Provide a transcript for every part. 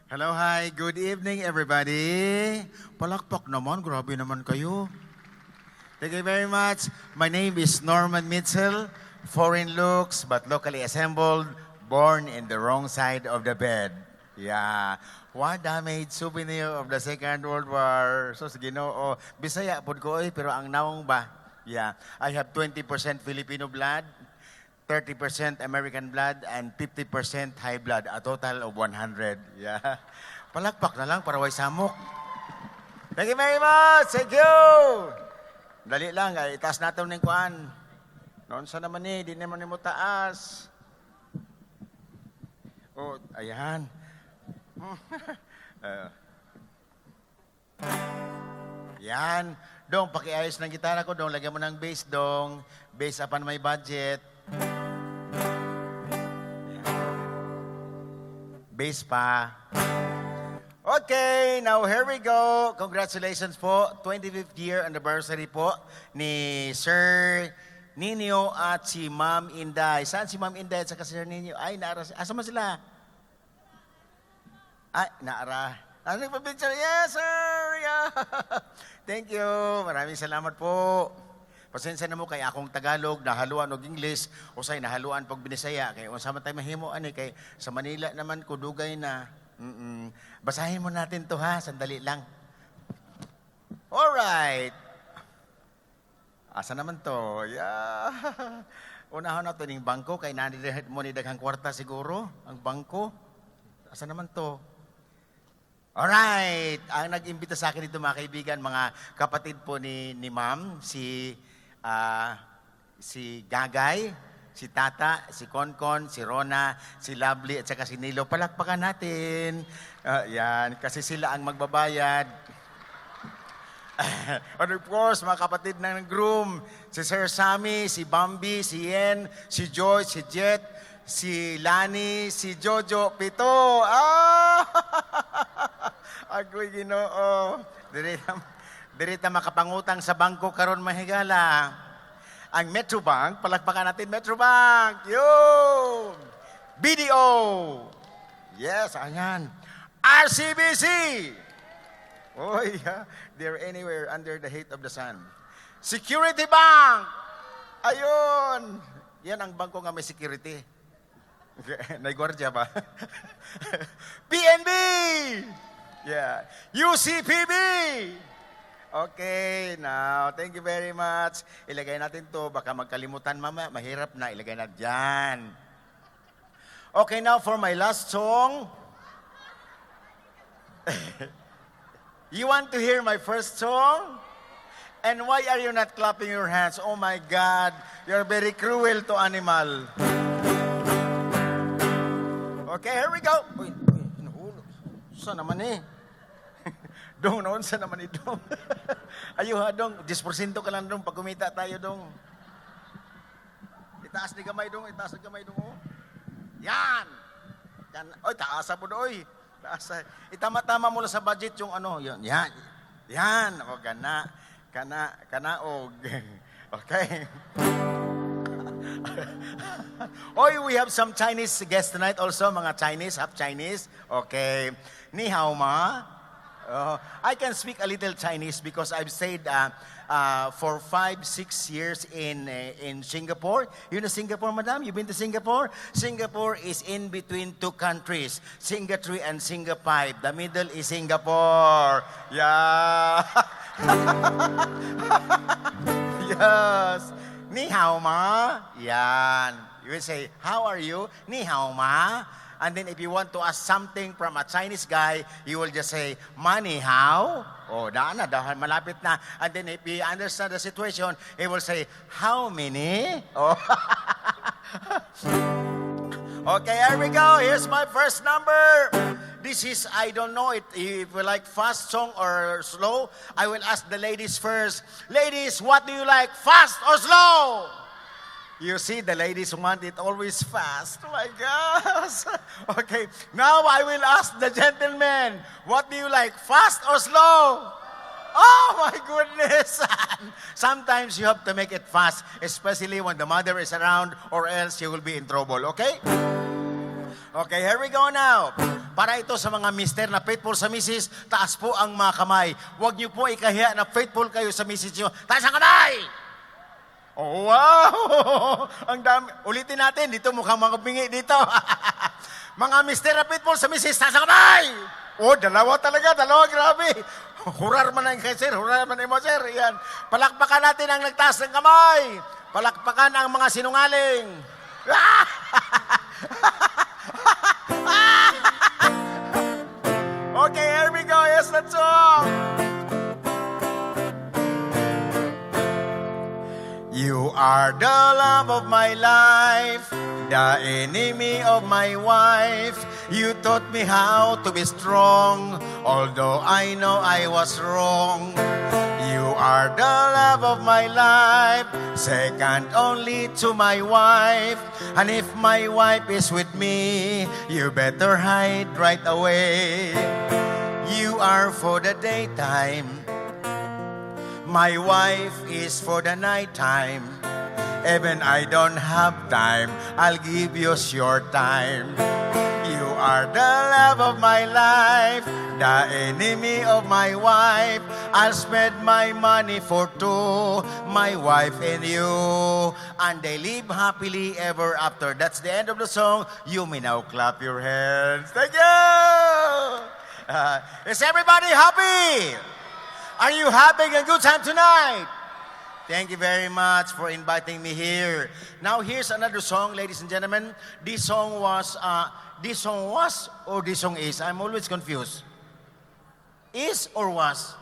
Hello, hi. Good evening, everybody. Palakpak naman. Grabe naman kayo. Thank you very much. My name is Norman Mitchell. Foreign looks, but locally assembled. Born in the wrong side of the bed. Yeah. What damage souvenir of the Second World War. So, sige, no. Bisaya, pod ko, pero ang naong ba? Yeah. I have 20% Filipino blood. 30% American blood and 50% high blood, a total of 100. Yeah. Palakpak na lang para way samok. Thank you very much. Thank you. Dali lang, itaas natin ng kuan. Noon sa naman di naman mo taas. Oh, ayan. Yan. Dong, pakiayos ng gitara ko, dong. Lagyan mo ng bass, dong. Based upon my budget. Bass pa. Okay, now here we go. Congratulations po. 25th year anniversary po ni Sir Nino at si Ma'am Inday. Saan si Ma'am Inday at saka si Sir Nino? Ay, naara. Asa man sila? Ay, naara. Ano nagpa-picture? Yes, sir! Yeah. Thank you. Maraming salamat po. Pasensya na mo kay akong Tagalog, nahaluan og English, usay nahaluan pag Binisaya. Kaya unsa man tayo mahimo ani kay sa Manila naman ko dugay na. Basahin mo natin to ha, sandali lang. Alright. Asa naman to? Yeah. Unahon na to ning bangko kay nandiret mo ni daghang kwarta siguro ang bangko. Asa naman to? Alright. Ang nag-imbita sa akin dito mga kaibigan, mga kapatid po ni Ma'am, si Gagay, si Tata, si Konkon, si Rona, si Lovely, at saka si Nilo. Palakpakan natin. Yan, kasi sila ang magbabayad. And of course, mga kapatid ng groom, si Sir Sammy, si Bambi, si Yen, si Joy, si Jet, si Lani, si Jojo, pito. Ako'y Ginoo. Dirita makapangutang sa bangko karon mahigala. Ang Metrobank, palakpakan natin Metrobank. Yun! BDO. Yes, ayan. RCBC. Oh, yeah. They're anywhere under the heat of the sun. Security Bank. Ayun. Yan ang bangko nga may security. Naigwardya ba? PNB. Yeah. UCPB. Okay, now, thank you very much. Ilagay natin to, baka magkalimutan mama, mahirap na, ilagay na dyan. Okay, now for my last song. You want to hear my first song? And why are you not clapping your hands? Oh my God, you're very cruel to animal. Okay, here we go. Uy, nahulo. Saan naman Dong, noon sa naman ito. Ayaw ha, Dong. 10% ka lang, Dong. Pag kumita tayo, Dong. Itaas ni gamay, Dong. Itaas ni gamay, Dong. Oh. Yan! Oy, taasa po, Oy. Taasa. Itama-tama mo lang sa budget yung ano. Yan. Yan. O, kana, og. Okay. Oy, we have some Chinese guests tonight also. Mga Chinese, half Chinese. Okay. Ni hao ma. I can speak a little Chinese because I've stayed for 5-6 years in Singapore. You know Singapore, madam? You've been to Singapore? Singapore is in between two countries, Singapore and Singapore. The middle is Singapore. Yeah. Yes. Ni hao ma? Yan. You will say, how are you? Ni hao ma? And then if you want to ask something from a Chinese guy, you will just say, money how? Oh, daan na, malapit na. And then if he understands the situation, he will say, how many? Oh. Okay, here we go. Here's my first number. This is, I don't know if you like fast song or slow. I will ask the ladies first. Ladies, what do you like, fast or slow? You see, the ladies want it always fast. Oh my gosh. Okay, now I will ask the gentlemen, what do you like, fast or slow? Oh my goodness. Sometimes you have to make it fast, especially when the mother is around or else you will be in trouble, okay? Okay, here we go now. Para ito sa mga mister na faithful sa misis, taas po ang mga kamay. Huwag niyo po ikahiya na faithful kayo sa misis niyo. Taas ang kamay! Oh, wow! Ang dami. Ulitin natin. Dito mukhang mga bingi dito. Mga mister na faithful sa misis, taas ang kamay! Oh, dalawa talaga. Dalawa, grabe. Hurar man ang kay sir. Hurar man mo, sir. Yan. Palakpakan natin ang nagtaas ng kamay. Palakpakan ang mga sinungaling. Okay, here we go. Yes, let's go. You are the love of my life, the enemy of my wife. You taught me how to be strong, although I know I was wrong. You are the love of my life, second only to my wife. And if my wife is with me, you better hide right away. You are for the daytime, my wife is for the nighttime. Even I don't have time, I'll give you your time. You are the love of my life, the enemy of my wife. I'll spend my money for two, my wife and you. And they live happily ever after. That's the end of the song. You may now clap your hands. Thank you! Is everybody happy? Are you having a good time tonight? Thank you very much for inviting me here. Now here's another song, ladies and gentlemen. This song was or this song is? I'm always confused. Is or was?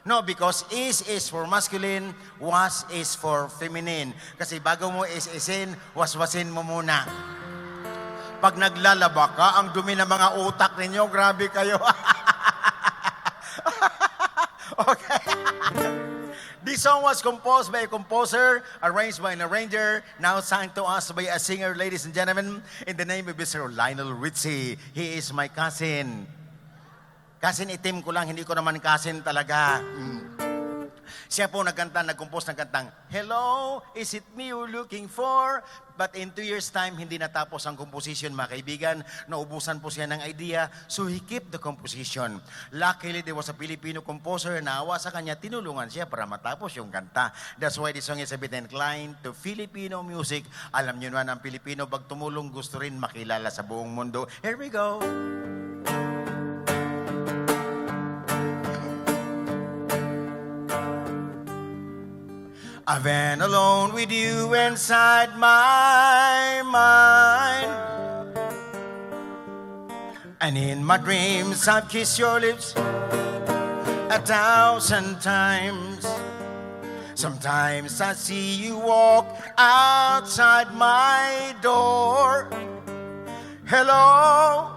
No, because is for masculine, was is for feminine. Kasi bago mo is-isin, was-wasin mo muna. Pag naglalaba ka, ang dumi ng mga utak ninyo, grabe kayo. Okay. This song was composed by a composer, arranged by an arranger, now sung to us by a singer, ladies and gentlemen, in the name of Mr. Lionel Richie. He is my cousin. Cousin itim ko lang, hindi ko naman cousin talaga. Siya po nag-compose ng kantang, Hello, is it me you're looking for? But in 2 years' time, hindi natapos ang composition, mga kaibigan. Naubusan po siya ng idea, so he kept the composition. Luckily, there was a Filipino composer na naawa sa kanya, tinulungan siya para matapos yung kanta. That's why this song is a bit inclined to Filipino music. Alam nyo naman, ang Pilipino, pag tumulong, gusto rin makilala sa buong mundo. Here we go. I've been alone with you inside my mind, and in my dreams I've kissed your lips 1,000 times. Sometimes I see you walk outside my door. Hello,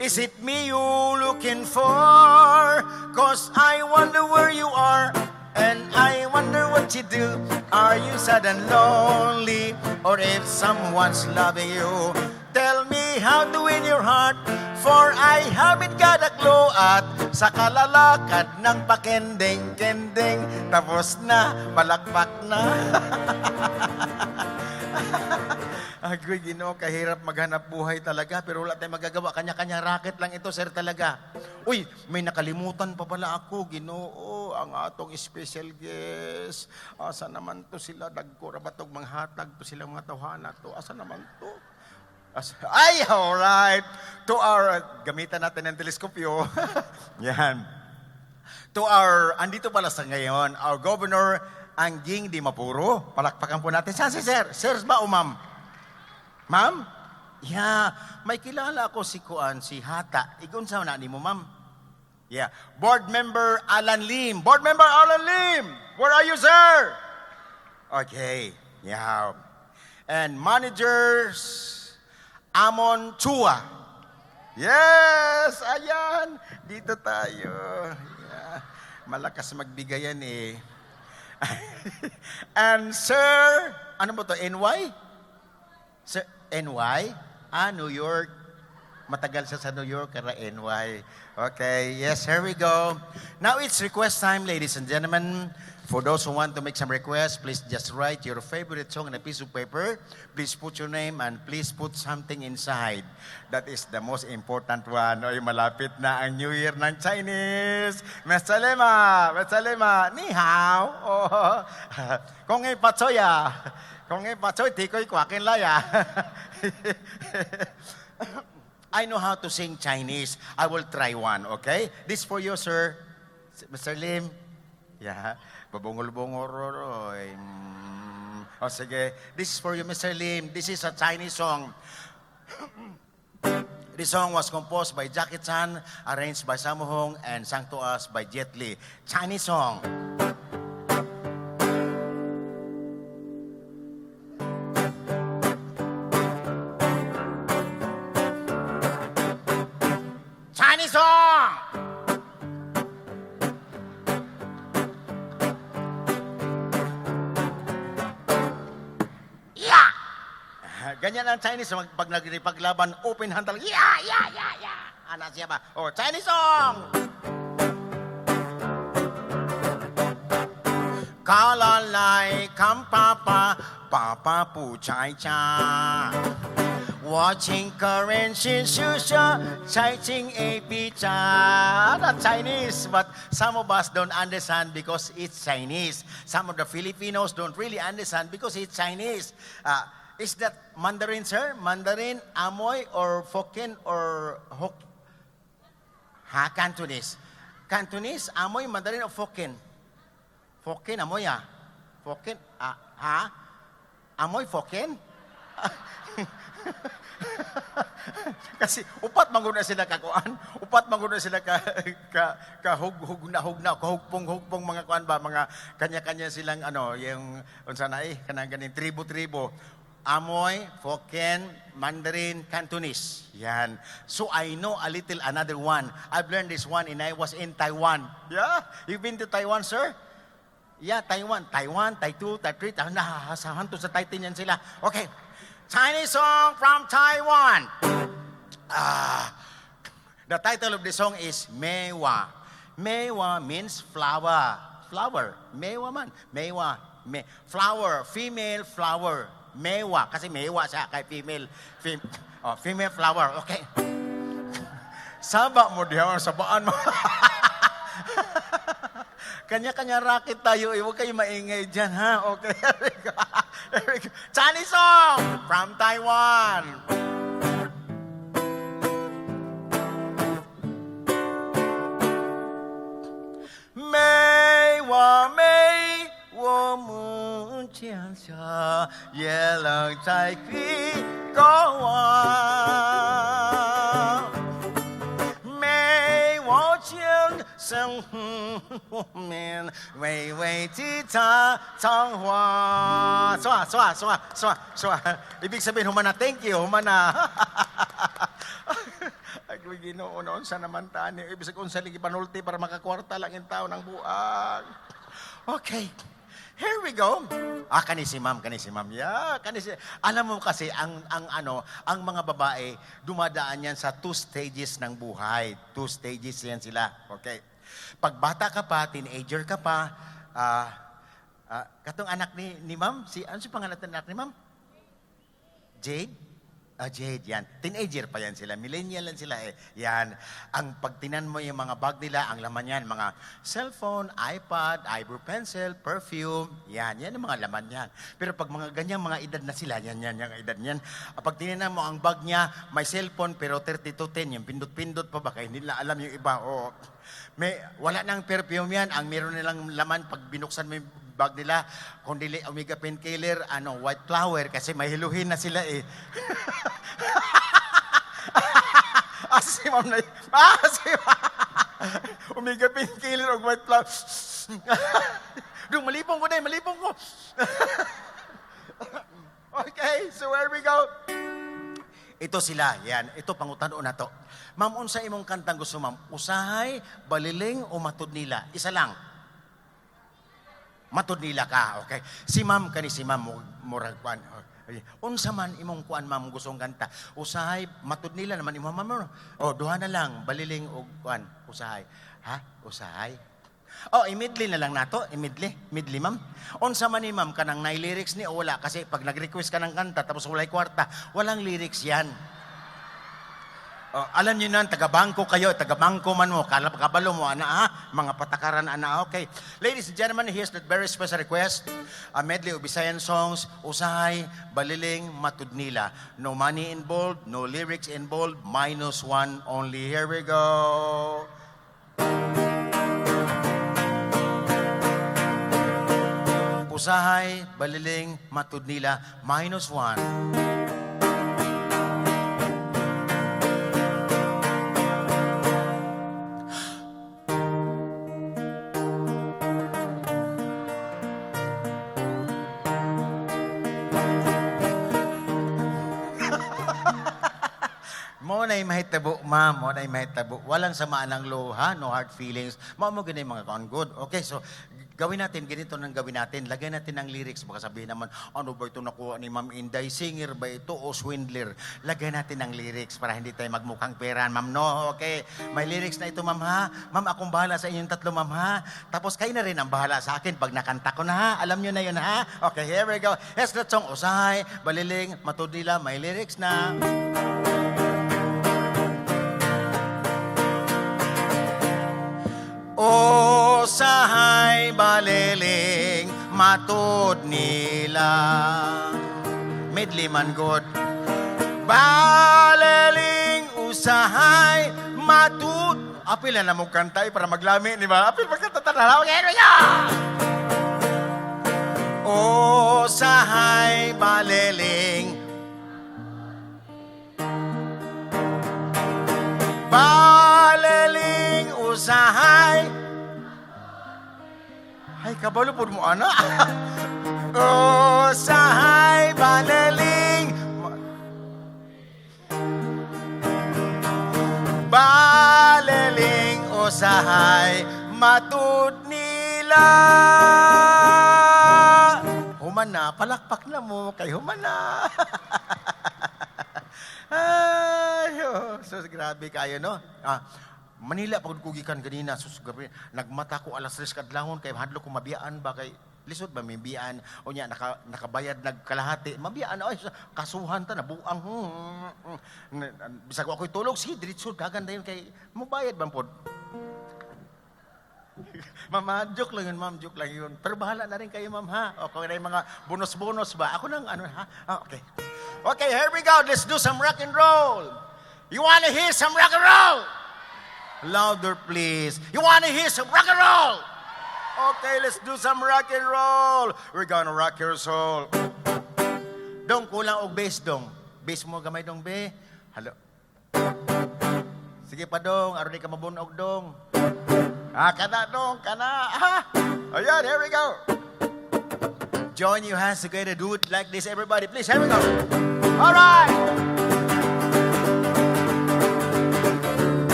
is it me you're looking for? 'Cause I wonder where you are, and I wonder what you do. Are you sad and lonely? Or if someone's loving you? Tell me how to win your heart, for I haven't got a clue. At sa kalalakad ng pakending-kending, tapos na, palakpak na. Agoy, Ginoo, kahirap maghanap buhay talaga, pero wala tayong magagawa. Kanya-kanya racket lang ito, sir, talaga. Uy, may nakalimutan pa pala ako, Ginoo, ang atong special guest. Asa naman to sila, dagkura batog manghatag to sila mga tawhana to. Asa naman to? Ay, alright. To our, gamitan natin ng teleskopyo. Yan. To our, andito pala sa ngayon, our Governor Angging Di Mapuro. Palakpakan po natin. Saan si sir? Sir ba o ma'am? Ma'am? Yeah, may kilala ako si Kuan, si Hata. Igunsa na ni mo, ma'am? Yeah. Board Member Alan Lim. Board Member Alan Lim! Where are you, sir? Okay. Yeah. And managers, Amon Chua. Yes! Ayan! Dito tayo. Yeah. Malakas magbigayan eh. And sir, ano mo to, NY? Sir, NY? New York. Matagal siya sa New York, kaya NY. Okay, yes, here we go. Now it's request time, ladies and gentlemen. For those who want to make some requests, please just write your favorite song on a piece of paper. Please put your name and please put something inside. That is the most important one. Oy, malapit na ang New Year ng Chinese. Mesalema, ni hao. Oh. Kung ngay patsoy ah. Kung ngay patsoy, di ko'y kwakin laya. I know how to sing Chinese. I will try one, okay? This for you, sir. Mr. Lim. Yeah. Babungol-bungol. Oh, sige. This is for you, Mr. Lim. This is a Chinese song. This song was composed by Jackie Chan, arranged by Sammo Hung, and sung to us by Jet Li. Chinese song. Chinese song! Yeah! Ganyan ang Chinese, pag nagpaglaban, open hand talaga. Yeah! Ano siya ba? Oh, Chinese song! Kalalay, kampapa, papa pu chai cha. Watching current shin shusha, chaiching a pizza. That's Chinese, but some of us don't understand because it's Chinese. Some of the Filipinos don't really understand because it's Chinese. Is that Mandarin, sir? Mandarin, Amoy, or Hokkien, or Cantonese? Cantonese, Amoy, Mandarin, or Hokkien? Hokkien, Amoy, Hokkien, Amoy, Hokkien? Kasi upat manguna sila kakuan, upat manguna sila kahugpong mga kuan ba, mga kanya-kanya silang yung unsa na kanang ganing tribo-tribo. Amoy, Hokkien, Mandarin, Cantonese. Yan. So I know a little another one. I've learned this one and I was in Taiwan. Yeah? You've been to Taiwan, sir? Yeah, Taiwan, Taitu, Taitri, nahasahan to sa Taitin yan sila. Okay. Chinese song from Taiwan. The title of the song is Meiwa. Meiwa means flower. Flower. Meiwa man. Meiwa. Flower. Female flower. Meiwa. Kasi meiwa siya kay female. Female flower. Okay. Saba mo diyan. Sabaan mo. Kanya-kanya racket tayo. Huwag kayo maingay dyan, ha? Okay. Here we go. Chinese song from Taiwan. Mei wa mei wo mu jian xia ye leng zai pi gou wa mei wo jian生我们微微的他唱话ibig sabihin humana thank you humana ay Ginoo noon sa naman tani ibig sabihin sa ligi panulti para makakwarta lang yung tao ng buang. Okay, here we go. Kani si ma'am. Yeah, alam mo kasi ang mga babae dumadaan yan sa 2 stages ng buhay. 2 stages yan sila. Okay. Pag bata ka pa, teenager ka pa, katong anak ni ma'am, ano si pangalan ng anak ni ma'am? Jade? Jade, yan. Teenager pa yan sila. Millennial lang sila eh. Yan. Ang pagtinan mo yung mga bag nila, ang laman yan, mga cellphone, iPad, eyebrow pencil, perfume. Yan ang mga laman yan. Pero pag mga ganyan, mga edad na sila, yan, yung edad yan. Pag tininan mo ang bag niya, may cellphone pero 3210, yung pindot-pindot pa ba? Kaya hindi nila alam yung iba. Wala nang perfume yan. Ang meron nilang laman, pag binuksan mo yung bag nila, kundi omega painkiller, white flower, kasi may hiluhin na sila eh. Si ma'am na omega painkiller o white flower. Malipong ko. Okay, so where we go? Ito sila, yan. Ito, pangutano na to. Ma'am, unsa imong kantang gusto, ma'am? Usahay, baliling, o matod nila? Isa lang. Matod nila ka, okay? Si ma'am, murag kwan. Ay, unsa man imong kuan ma'am gustong kanta? Usahay matud nila naman imong ma'am. O duha na lang baliling og kuan usahay. Ha? Usahay. Oh, imidli na lang nato, midli ma'am. Unsa man ni ma'am kanang nay lyrics ni o wala kasi pag nag-request ka ng kanta tapos walay kwarta, walang lyrics 'yan. Oh, alam niyo na, taga-bangko kayo, taga-bangko man mo, kabalo mo, ana ha? Mga patakaran, ana, okay. Ladies and gentlemen, here's that very special request. A medley of Visayan songs, Usahay, Baliling, Matudnila. No money involved, no lyrics involved, -1 only. Here we go. Usahay, Baliling, Matudnila, -1. Mo na mahitabo, ma'am, mo na mahitabo. Walang samaan ng luha, no hard feelings. Mo ganun yung mga good. Okay, so gawin natin, ganito nang gawin natin. Lagay natin ng lyrics. Baka sabihin naman, ano ba ito nakuha ni Ma'am Inday? Singer ba ito o swindler? Lagay natin ng lyrics para hindi tayo magmukhang pera, ma'am, no? Okay, may lyrics na ito, ma'am, ha? Ma'am, akong bahala sa inyong tatlo, ma'am, ha? Tapos kayo na rin ang bahala sa akin pag nakanta ko na, ha? Alam nyo na yun, ha? Okay, here we go. Here's that song, Usahay, Baliling, Matudnila, may lyrics na. Usahay, baliling, matudnila. Medley man good. Baliling, usahay, matud. Apil na mo kantay para maglami, di ba? Apil magkanta na. Okay, here we go! Usahay, baliling, baliling, usahay. Ay, kabalo po mo, ana. Usahay, baliling. Baliling, usahay, matudnila. Human na, palakpak na mo, kay human na. Ay, so grabe kayo, no? Manila pagod kugikan kanina, sus grabe. Nagmata ko alas 3 kadlawon kay hadlo ko mabiyaan ba kay lisod ba may biyaan o nya nakabayad nagkalahati mabiyaan ay kasuhan ta nabuang bisag ako'y tulog sige diretso dagan dayon kay mobayad bang pod. Mama, joke lang yun, ma'am, joke lang yun. Pero bahala na rin kayo, ma'am, ha? O kung may mga bonus-bonus ba? Ako nang ano, ha? Okay. Okay, here we go. Let's do some rock and roll. You wanna hear some rock and roll? Louder, please. You wanna hear some rock and roll? Okay, let's do some rock and roll. We're gonna rock your soul. Dong, kulang og bass, dong. Bass mo gamay, dong, be. Halo. Sige pa, dong. Aron di ka mabunog, dong. Kana, dong, kana. Ayan, here we go. Join your hands together. Do it like this, everybody. Please, here we go. All right.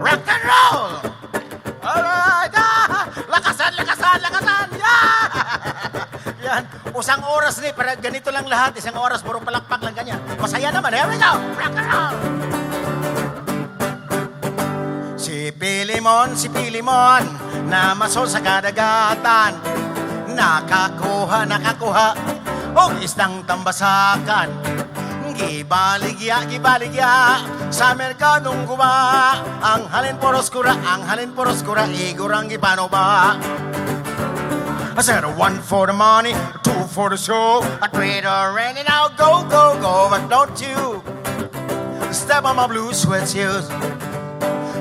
Rock and roll! Alright! Lakasan, lakasan, lakasan! Yeah! Yan. Usang oras ni, para ganito lang lahat. Isang oras, puro palakpak lang ganyan. Masaya naman. Here we go! Rock and roll! Si Pilimon, na masol sa kadagatan. Nakakuha, o isang tambasakan. Gibaligya, sa merkadong guba. Ang halin poros kura, igurang gipano ba? I said 1 for the money, 2 for the show. I trade her any now, go, but don't you step on my blue sweat shoes.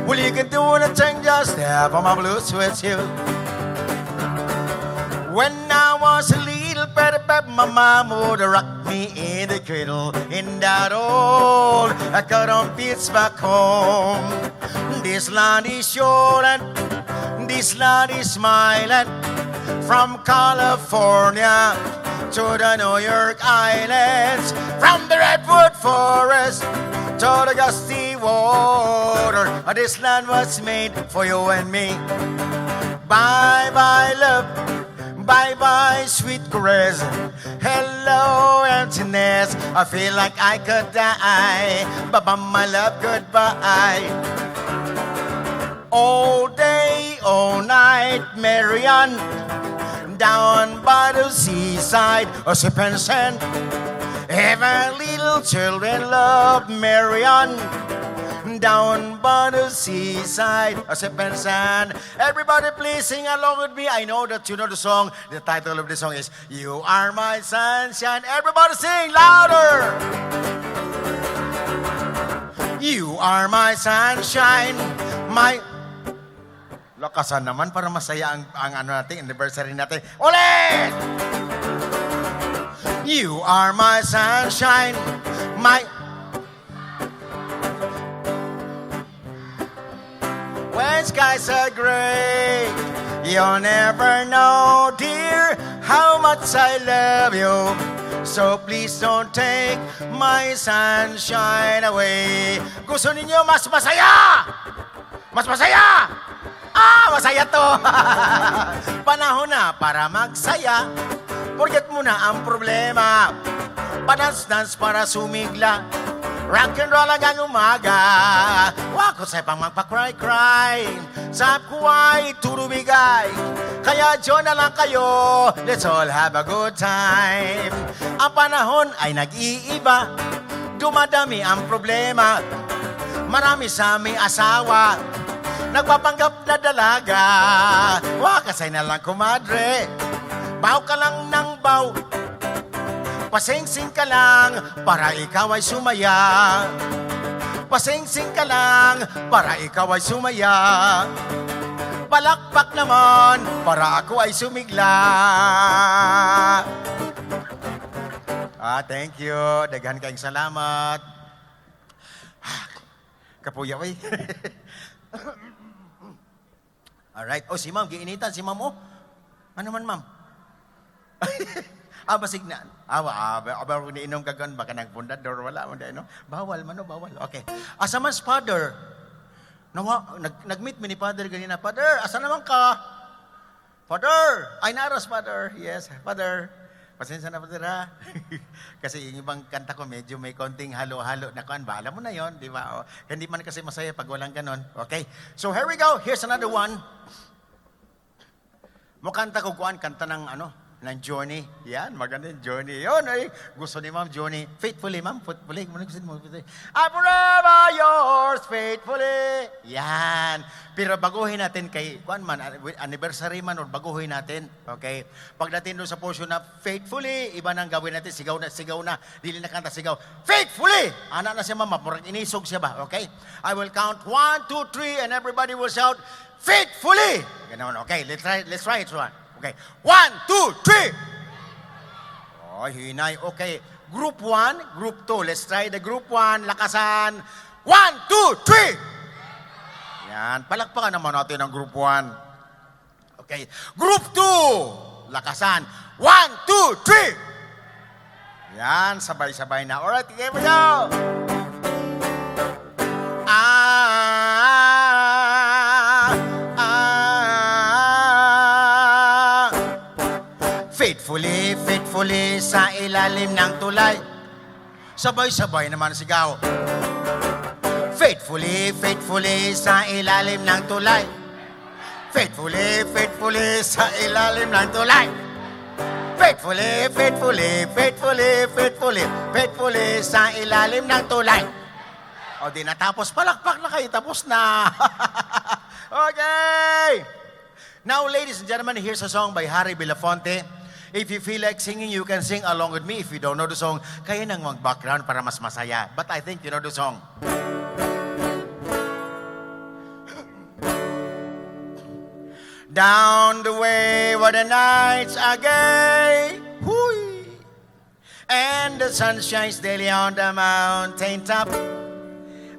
Well, you can do anything, just step on my blue sweat shoes. When I was a little petty pep, my mom would rock me in the cradle in that old cotton fields back home. This land is short, this land is smiling. From California to the New York Islands, from the Redwood Forest to the gusty water, this land was made for you and me. Bye-bye, love. Bye-bye, sweet caress. Hello, emptiness. I feel like I could die. Bye-bye, my love, goodbye. All day, all night, Marianne. Down by the seaside, a sip and sand. Every little children love Marianne. Down by the seaside, a sip and sand. Everybody please sing along with me. I know that you know the song. The title of the song is You Are My Sunshine. Everybody sing louder. You are my sunshine, my... Lakasan naman para masaya ang ano natin, anniversary natin. Ulit! You are my sunshine, my... When skies are gray, you'll never know, dear, how much I love you. So please don't take my sunshine away. Gusto ninyo mas masaya? Mas masaya? Masaya to. Panahon na para magsaya. Forget mo na ang problema. Padans-dans para sumigla. Rock and roll hanggang umaga. Wako sa'y pang magpa-cry-cry. Sa kuwa'y turubigay. Kaya dyan na lang kayo. Let's all have a good time. Ang panahon ay nag-iiba. Dumadami ang problema. Marami sa may asawa. Nagpapanggap na dalaga. Wakasay na lang, kumadre. Baw ka lang ng baw. Pasingsing ka lang para ikaw ay sumaya. Pasingsing ka lang para ikaw ay sumaya. Palakpak naman para ako ay sumigla. Thank you. Daghan kayong salamat. Kapuya, wey. Alright. Si ma'am, giinitan si ma'am, Ano man, ma'am? Basig na. Kung niinom ka gan, baka nagpundador, wala mo dahil, no? Bawal man, bawal. Okay. Asa man, Father? Nag-meet mi ni Father ganina. Father, asa naman ka? Father! Ay, naras, Father. Yes, Father. Pasensya na, Father, ha? Kasi yung ibang kanta ko, medyo may konting halo-halo na kuan ba? Alam mo na yon, di ba? Hindi man kasi masaya pag walang ganon. Okay. So, here we go. Here's another one. Mukanta ko kuan, kanta ng ng Johnny. Yan, maganda yung Johnny. Yun, gusto ni Ma'am Johnny. Faithfully, Ma'am. Faithfully. I'm forever yours, faithfully. Yan. Pero baguhin natin kay, kuan man, anniversary man, or baguhin natin. Okay? Pagdating doon sa portion na faithfully, iba nang gawin natin. Sigaw na. Dili na kanta, sigaw. Faithfully! Anak na siya, Mama. Murag inisog siya ba? Okay? I will count 1, 2, 3, and everybody will shout, faithfully! Ganon. Okay, let's try it. Okay. 1, 2, 3! Hinay. Okay. Group 1, Group 2. Let's try the Group 1. Lakasan. 1, 2, 3! Yan. Palakpakan naman natin ang Group 1. Okay. Group 2. Lakasan. 1, 2, 3! Yan. Sabay-sabay na. Alright, here we go! Faithfully sa ilalim ng tulay. Sabay-sabay naman sigaw. Faithfully sa ilalim ng tulay. Faithfully sa ilalim ng tulay. Faithfully sa ilalim ng tulay. Di natapos, palakpak na kayo, tapos na. Okay. Now, ladies and gentlemen, here's a song by Harry Belafonte. If you feel like singing, you can sing along with me. If you don't know the song, kaya nang mag-background para mas masaya. But I think you know the song. Down the way where the nights are gay, whoo, and the sun shines daily on the mountain top.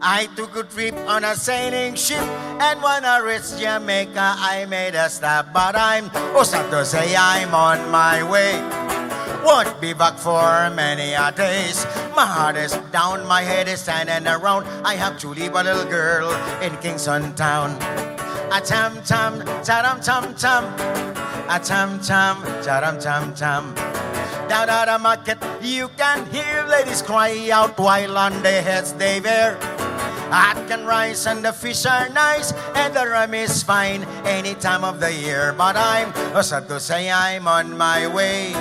I took a trip on a sailing ship, and when I reached Jamaica, I made a stop. But I'm sad to say I'm on my way. Won't be back for many a days. My heart is down, my head is standing around. I have to leave a little girl in Kingston town. A chum chum, charam chum chum. A chum chum, charam chum chum. Down at the market, you can hear ladies cry out while on their heads they wear. Hot can rise and the fish are nice and the rum is fine any time of the year. But I'm sad to say I'm on my way.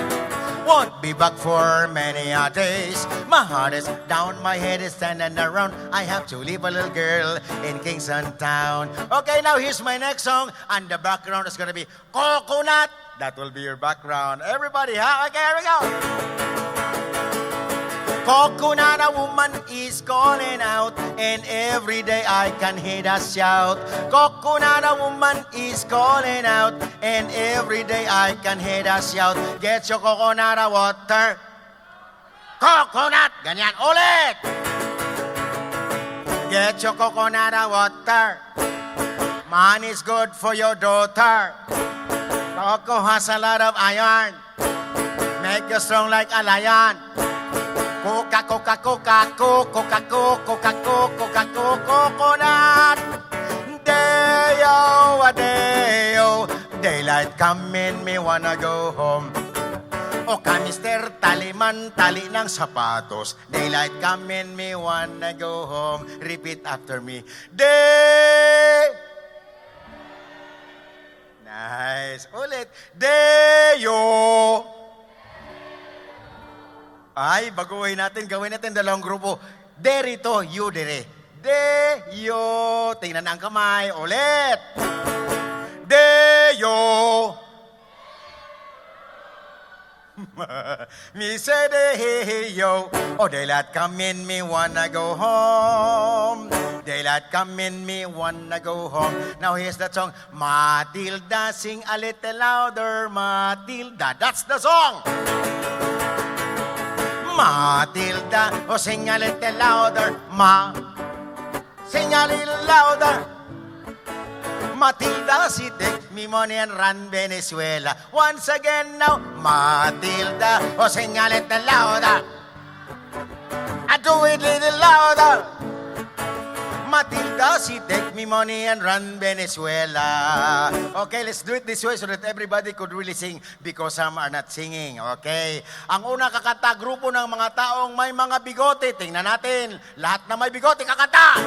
Won't be back for many a days. My heart is down, my head is standing around. I have to leave a little girl in Kingston Town. Okay, now here's my next song, and the background is gonna be Coconut. That will be your background. Everybody, huh? Okay, here we go. Coconut, a woman is calling out, and every day I can hear that shout. Coconut, a woman is calling out, and every day I can hear that shout. Get your coconut water. Coconut, ganyan, ulit. Get your coconut water. Man is good for your daughter. Coco has a lot of iron. Make you strong like a lion. Coca, Coca, Coca, Coca, Coca, Coca, Coca, Coca, coconut. Day-o, a day-o. Daylight coming, me wanna go home. Okay, Mr. Taliman, tali ng sapatos. Daylight coming, me wanna go home. Repeat after me. Day. Nice. Ulit. Day-o. Ay, baguhin natin, gawin natin dalawang grupo. Derito, you dire. De-yo. Tingnan ang kamay. Ulit. De-yo. Me say de-yo. Oh, daylight come in, me wanna go home. Daylight come in, me wanna go home. Now here's the song. Matilda, sing a little louder. Matilda, that's the song. Matilda, oh sing a little louder, sing a little louder. Matilda, she take me money and run Venezuela. Once again now, Matilda, oh sing a little louder. I do it little louder. Matilda, she take me money and run Venezuela. Okay, let's do it this way so that everybody could really sing because some are not singing. Okay? Ang una kakanta, grupo ng mga taong may mga bigote. Tingnan natin. Lahat na may bigote, kakanta!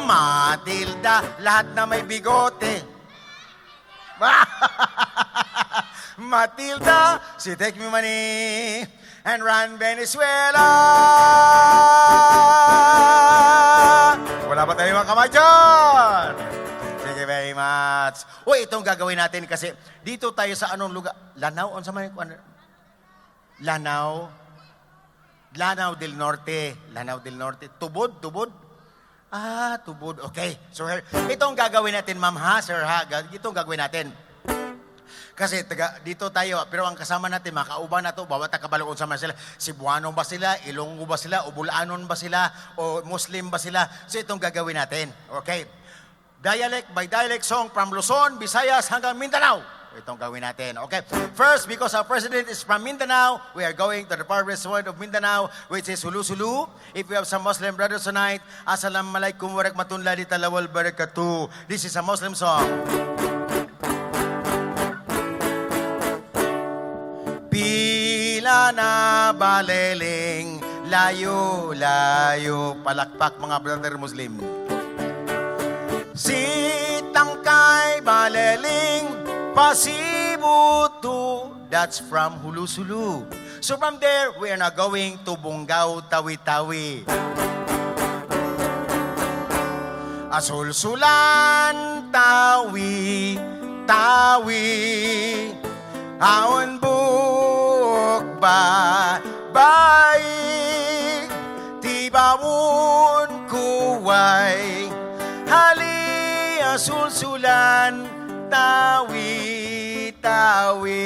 Matilda, lahat na may bigote. Matilda, she take me money and run Venezuela. Wala pa tayo mga kamay dyan. Thank you very much. Uy, itong gagawin natin kasi dito tayo sa anong lugar? Lanao? Ano sa may? Lanao? Lanao del Norte. Lanao del Norte. Tubod? Tubod? Ah, tubod. Okay. So, itong gagawin natin, ma'am ha, sir ha. Itong gagawin natin. Kasi dito tayo, pero ang kasama natin, mga kauban na to, bawat kabaloon sa sila. Cebuano ba sila? Ilonggo ba sila? O Bulanon ba sila? O Muslim ba sila? So itong gagawin natin. Okay? Dialect by dialect song from Luzon, Visayas hanggang Mindanao. Itong gawin natin. Okay? First, because our president is from Mindanao, we are going to the farthest point of Mindanao, which is Hulu-Sulu. If we have some Muslim brothers tonight, Assalamualaikum warahmatullahi wabarakatuh. This is a Muslim song. Pila na baleling, layo-layo, palakpak mga brother Muslim. Sitangkay baleling, pasibuto, that's from Hulu-Sulu. So from there, we are now going to Bungaw, Tawi-Tawi. Asul-sulan, Tawi, Tawi, Awan buk ba baik Tibawun kuway Hali asul-sulan Tawi, Tawi.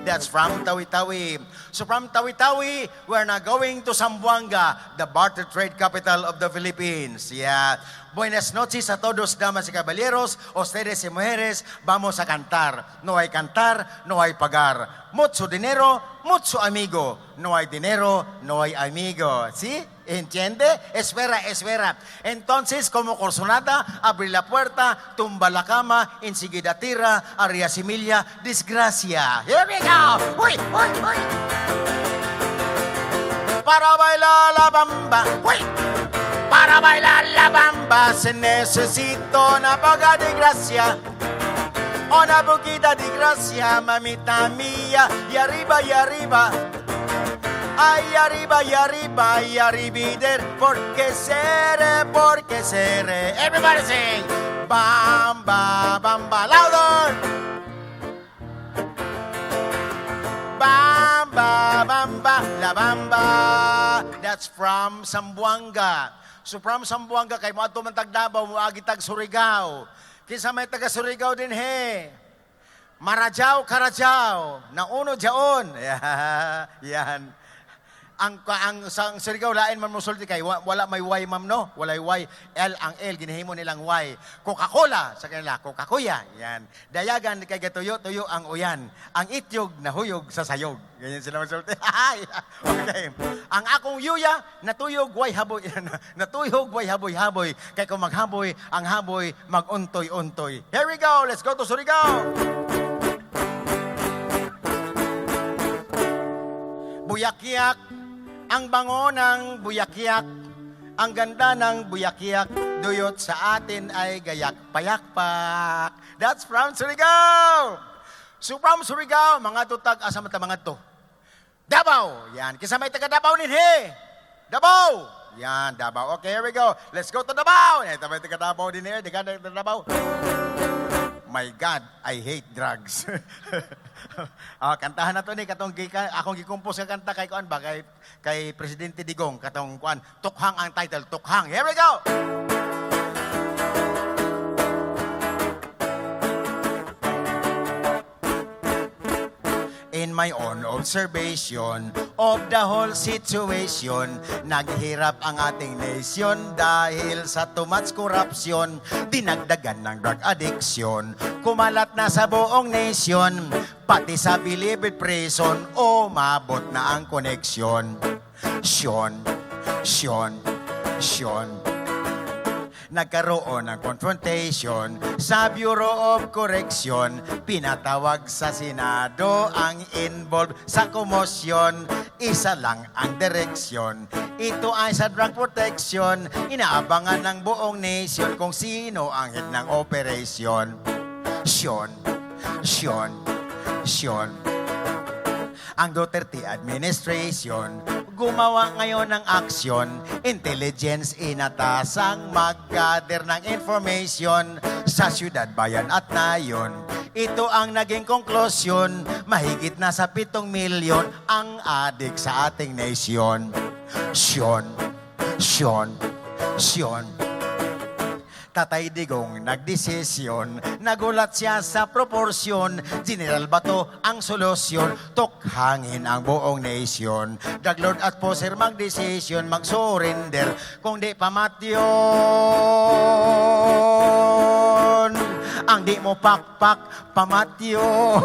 That's from Tawi-Tawi. So from Tawi-Tawi, we're now going to Zamboanga, the barter trade capital of the Philippines. Yeah. Buenas noches a todos, damas y caballeros, ustedes y mujeres, vamos a cantar. No hay cantar, no hay pagar. Mucho dinero, mucho amigo. No hay dinero, no hay amigo. ¿Sí? ¿Entiende? Espera, espera. Entonces, como corazonada, abrí la puerta, tumba la cama, enseguida tira, aria similla, desgracia. Here we go! Uy, uy, uy! Para bailar la bamba, uy! Para bailar la bamba se necesita una poca de gracia. Una poquita de gracia, mamita mía. Y arriba, y arriba. Ay, arriba, y arriba, y arribider. Porque seré, porque seré. Everybody sing. Bamba, bamba, louder. Bamba, bamba, la bamba. That's from Zamboanga. So from Zamboanga, kay mo ato man tagdabaw, mo agitag Surigao. Kinsa may taga Surigao din he. Marajaw, Karajaw. Nauno jaon. Yan. Ang Surigao lain man mosulti kay wala may Y ma'am no. Wala Y. L ang L ginahimo nilang Y. Coca-Cola sa kanila, Coca-Cola. Yan. Dayagan kay gatuyo-tuyo ang uyan. Ang ityog nahuyog sa sayog. Ganyan sila mosulti. Okay. Ang akong yuya natuyog way haboy. Natuyog way haboy-haboy. Kay kung maghaboy, ang haboy maguntoy-untoy. Here we go. Let's go to Surigao. Buyakyak. Ang bango ng buyakyak, ang ganda ng buyakyak, duyot sa atin ay gayak payakpak. That's from Surigao. So from Surigao, mga tutag asa mata mga to. Davao. Yan. Kisa may taga Davao din he. Davao. Yan, Davao. Okay, here we go. Let's go to Davao. Yan, may taga Davao din he. Taga Davao. My God, I hate drugs. Kantahan na to ni katong akong gikumpos nga kanta kay kuan ba kay Presidente Digong katong kuan Tukhang ang title, Tukhang. Here we go. In my own observation of the whole situation, naghirap ang ating nation dahil sa too much corruption, dinagdagan ng drug addiction, kumalat na sa buong nation, pati sa bilibid prison, umabot na ang koneksyon. Sean. Nagkaroon ng confrontation sa Bureau of Correction. Pinatawag sa Senado ang involved sa komosyon. Isa lang ang direksyon. Ito ay sa drug protection. Inaabangan ng buong nation kung sino ang head ng operation. Sean. Ang Duterte administration gumawa ngayon ng aksyon, intelligence inatasang mag-gather ng information sa syudad, bayan at nayon. Ito ang naging konklusyon, mahigit na sa 7 milyon ang adik sa ating nation. Sean. Tatay Digong nagdesisyon, nagulat siya sa proporsyon, General Bato ang solusyon, tukhangin ang buong nation. Daglord at poser magdesisyon, mag-surrender, kung di pamatyon, ang di mo pakpak, pamatyon.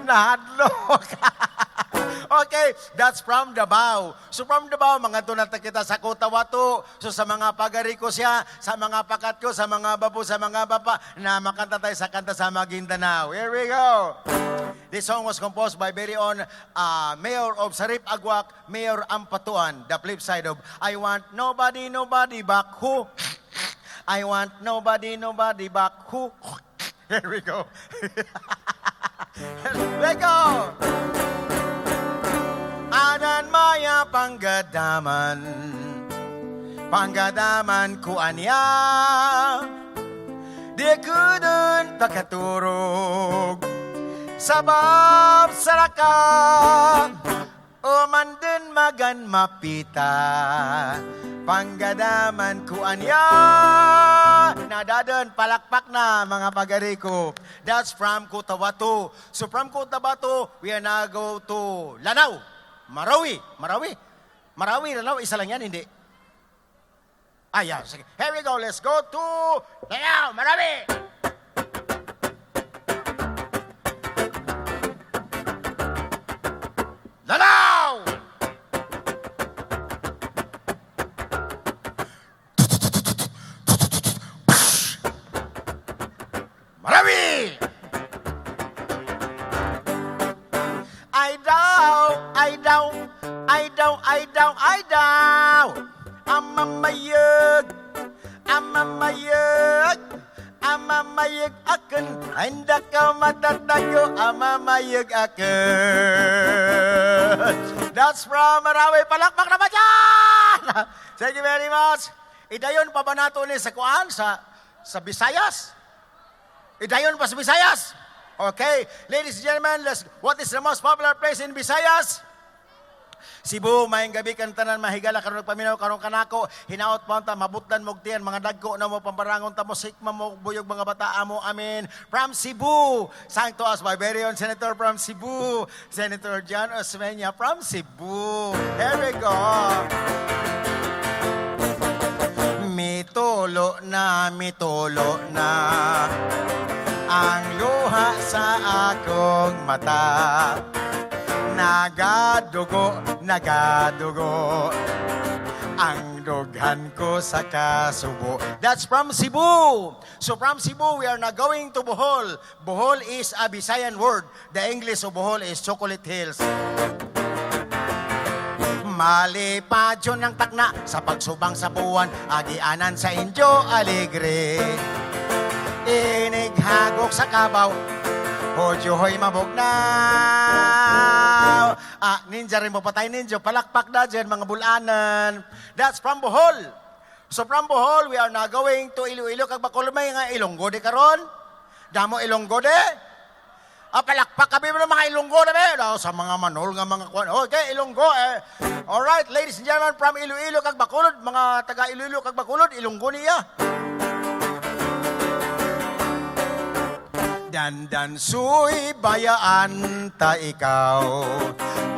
Nahadlok. Okay, that's from Davao. So from Davao, mga tunata kita sa Cotabato. So sa mga pagari ko siya, sa mga pakat ko, sa mga bapo, sa mga bapa, na makanta tayo sa kanta sa Maguindanao. Here we go. This song was composed by very own Mayor of Sarip Aguac, Mayor Ampatuan. The flip side of I want nobody back who. I want nobody back who. Here we go. Let's go. Anan maya panggadaman ku anya, di kudun pagkaturog, sabab saraka, o mandun magan mapita, panggadaman ku anya, nadadun palakpak na mga pagari ko. That's from Cotabato. So from Cotabato, we are now go to Lanao. Marawi, Lanao, isa lang yan, hindi. Yeah, sige. Here we go, let's go to Lanao, Marawi! Lanao! mamayag akin, hindi ka matatago, mamayag akin. That's from Marawi. Palakpak naman dyan! Thank you very much. Idayon pa ba nato ni sa kuan, sa Visayas? Idayon pa sa Visayas? Okay, ladies and gentlemen, what is the most popular place in Visayas? Cebu, mayang gabi kan tanan mahigala karon paminaw karon kanako hinaot pa ta mabutlan mo tiyan mga dagko na mo pambarangon ta mo sikma mo buyog mga bata mo amin from Cebu. Sang to us my very own senator from Cebu, Senator John Osmeña from Cebu. Here we go. Mitolo na ang luha sa akong mata. Nagadugo ang dughan ko sa kasubo. That's from Cebu. So from Cebu, we are now going to Bohol. Bohol is a Visayan word. The English of Bohol is Chocolate Hills. Malipad yun ang takna sa pagsubang sa buwan, agianan sa Indio Alegre. Inighagok sa kabaw, Hoy mabugnaw. Ninja rin mo patay ninja. Palakpak na dyan, mga bulanan. That's from Bohol. So from Bohol, we are now going to Iloilo. Kag Bacolod may nga Ilonggo de karon. Damo Ilonggo de. Palakpak kami mo ng mga Ilonggo na be. Sa mga manol nga mga kwan. Okay, Ilonggo eh. Alright, ladies and gentlemen, from Iloilo kag Bacolod, mga taga Iloilo kag Bacolod, Ilonggo niya. Dandan suy bayaan ta ikaw,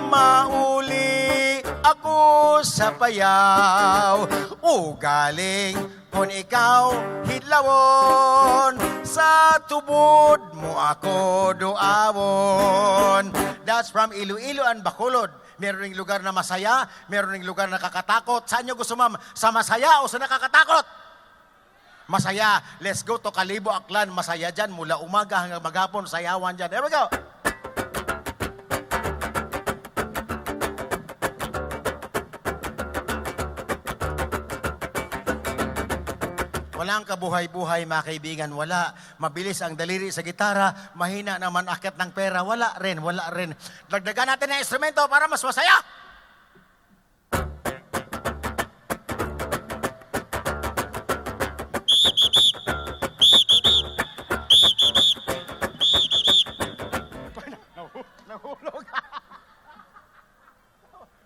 mauli ako sa payaw, ugaling kung ikaw hidlawon, sa tubod mo ako duawon. That's from Iloilo and Bacolod. Meron ring lugar na masaya, meron ring lugar na nakakatakot. Saan nyo gusto ma'am? Sa masaya o sa nakakatakot? Masaya. Let's go to Kalibo, Aklan. Masaya dyan. Mula umaga hanggang maghapon. Sayawan dyan. There we go. Walang kabuhay-buhay, mga kaibigan. Wala. Mabilis ang daliri sa gitara. Mahina naman akyat ng pera. Wala rin. Dagdagan natin ng instrumento para mas masaya.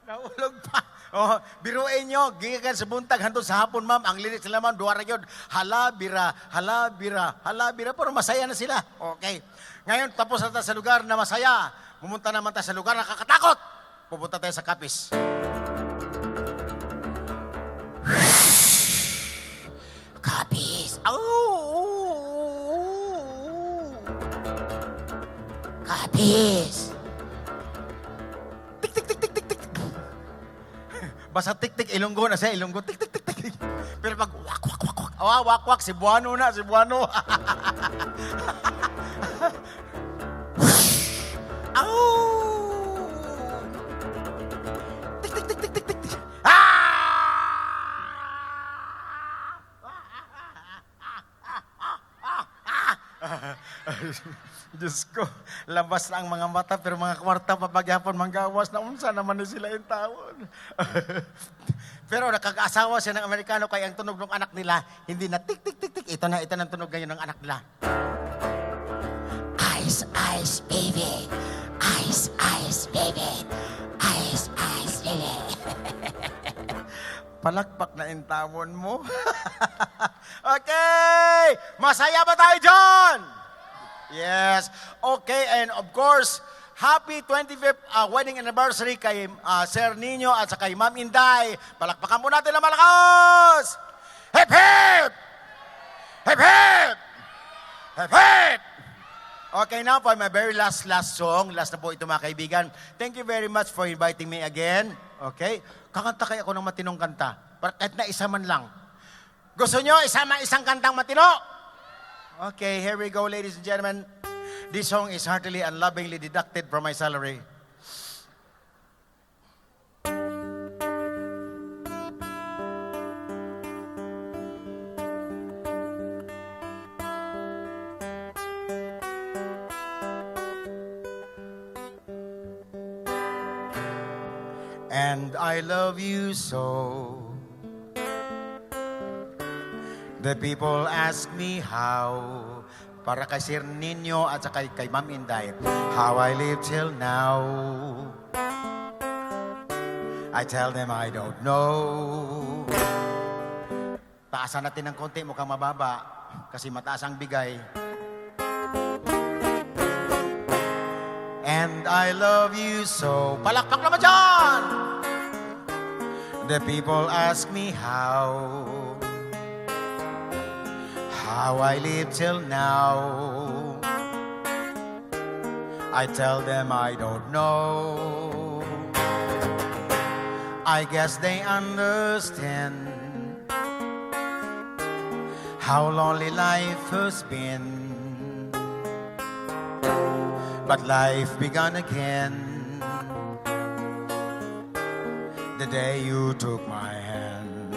Nahulog pa. Biruin nyo, gigan sa buntag, hantod sa hapon, ma'am. Ang lyrics nila, ma'am, duwara yun. Halabira. Pero masaya na sila. Okay. Ngayon, tapos na tayo sa lugar na masaya. Pumunta naman tayo sa lugar na nakakatakot. Pupunta tayo sa Kapis. Kapis. Kapis. Basta tik-tik, Ilonggo na siya, Ilonggo, tik-tik. Pero pag wak-wak, Cebuano na, Cebuano. Tik-tik. Diyos ko, labas na ang mga mata, pero mga kwarta papagyapon, manggawas na unsa naman na sila yung taon. Pero nakag-asawa siya ng Amerikano, kaya ang tunog ng anak nila, hindi na tik-tik. Ito na ang tunog ngayon ng anak nila. Ice, baby. Ice, baby. Ice, baby. Palakpak na yung tawon mo. Okay! Masaya ba tayo dyan? Yes. Okay, and of course, happy 25th wedding anniversary kay Sir Nino at sa kay Ma'am Inday. Palakpakan po natin na malakas! Hip, hip! Hip, hip! Hip, hip! Okay, now for my very last song. Last na po ito, mga kaibigan. Thank you very much for inviting me again. Okay? Kakanta kayo ako ng matinong kanta. Kahit na isa man lang. Gusto nyo isang kantang matino? Okay, here we go, ladies and gentlemen. This song is heartily and lovingly deducted from my salary. and I love you so. The people ask me how, para kay Sir Nino at saka kay Ma'am Inday, how I live till now. I tell them I don't know. Taasan natin ng konti, mukhang mababa, kasi mataas ang bigay. And I love you so. Palakpak naman dyan! The people ask me how I live till now. I tell them I don't know. I guess they understand how lonely life has been. But life began again the day you took my hand.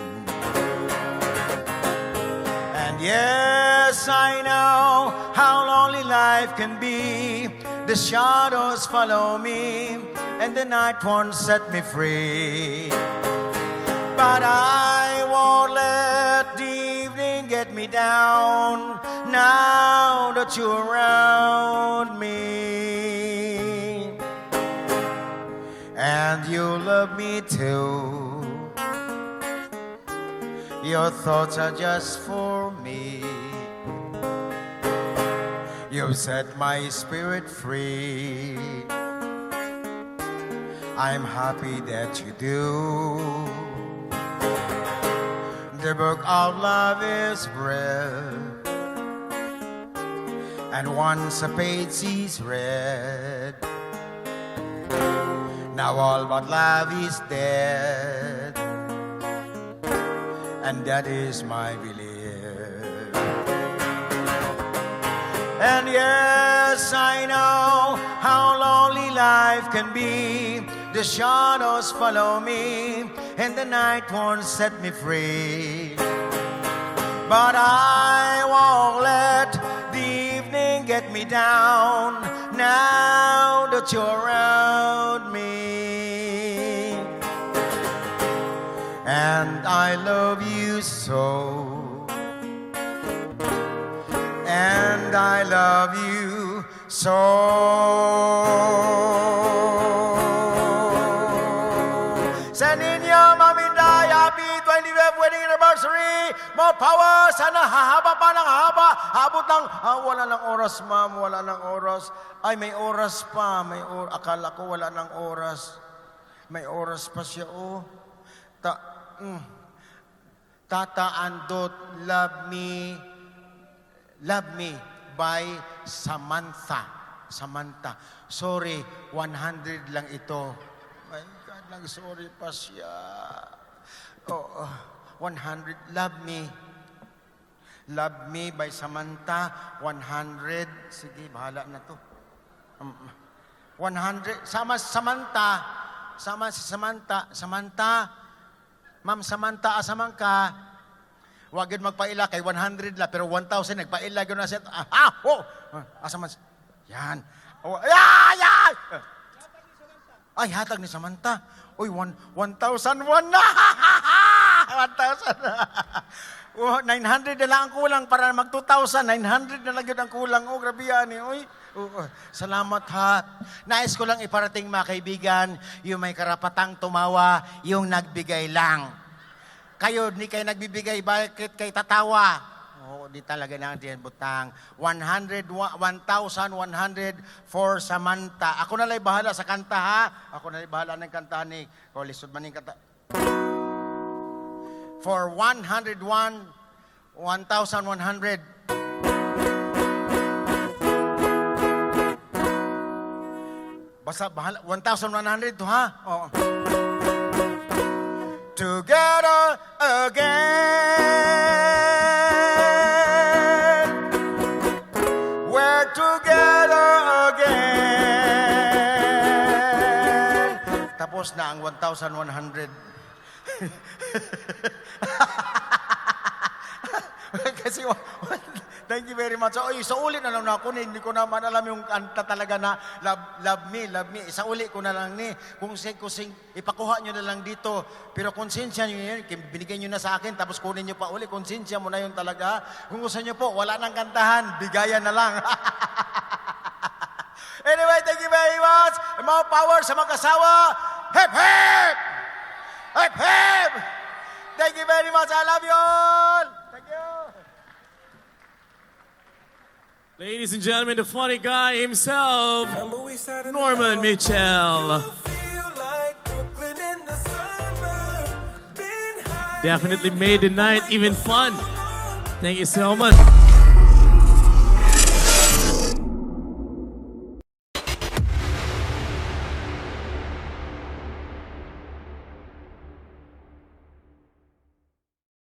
And yes, I know how lonely life can be. The shadows follow me, and the night won't set me free. But I won't let the evening get me down now that you're around me. And you love me too. Your thoughts are just for me. You set my spirit free. I'm happy that you do. The book of love is read, and once a page is read, now all but love is dead, and that is my belief. And yes, I know how lonely life can be. The shadows follow me, and the night won't set me free. But I won't let the evening get me down now that you're around me. And I love you so. And I love you so. Sending you, Ma'am Inday, happy 25th wedding anniversary. More power. Sana hahaba pa ng haba. Abot ng, wala ng oras, ma'am. Wala ng oras. Ay, may oras pa. Akala ko wala ng oras. May oras pa siya, oh. Tata Andot, Love Me by Samantha. Samantha. Sorry, 100 lang ito. My God, lang sorry pa siya. 100. Love Me. Love Me by Samantha. 100. Sige, bahala na to. 100. Samantha. Sama si Samantha. Samantha. Ma'am Samantha, asamang ka. Huwag yun magpaila kay 100 la, pero 1,000 nagpaila yun na siya. Asaman. Yan. Yan! Ay, hatag ni Samantha. Uy, 1,001 na! 1,000. 900 na lang ang kulang para mag 2,000. 900 na lang yun ang kulang. Grabe yan. Uy. Salamat ha. Nais ko lang iparating mga kaibigan, yung may karapatang tumawa, yung nagbigay lang. Kayo, di kayo nagbibigay, bakit kayo tatawa? Di talaga na diyan butang. 1,100 for Samantha. Ako na lang bahala sa kanta ha. Ako na lang bahala ng kanta ni Lisod Maning kanta. For 1,100. Basta bahala. 1,100 to ha? Oo. Together again. We're together again. Tapos na ang 1,100. Kasi Thank you very much. So, isauli na lang na ako ni. Hindi ko naman alam yung kanta talaga na love me, love me. Isauli ko na lang ni. Kung ipakuha nyo na lang dito. Pero konsensya nyo yun, binigay nyo na sa akin, tapos kunin nyo pa uli. Konsensya mo na yun talaga. Kung gusto nyo po, wala nang kantahan, bigayan na lang. Anyway, thank you very much. More power sa mag-asawa. Hip, hip! Hip, hip! Thank you very much. I love you all. Thank you. Ladies and gentlemen, the funny guy himself, Norman Mitchell. Definitely made the night even fun. Thank you so much.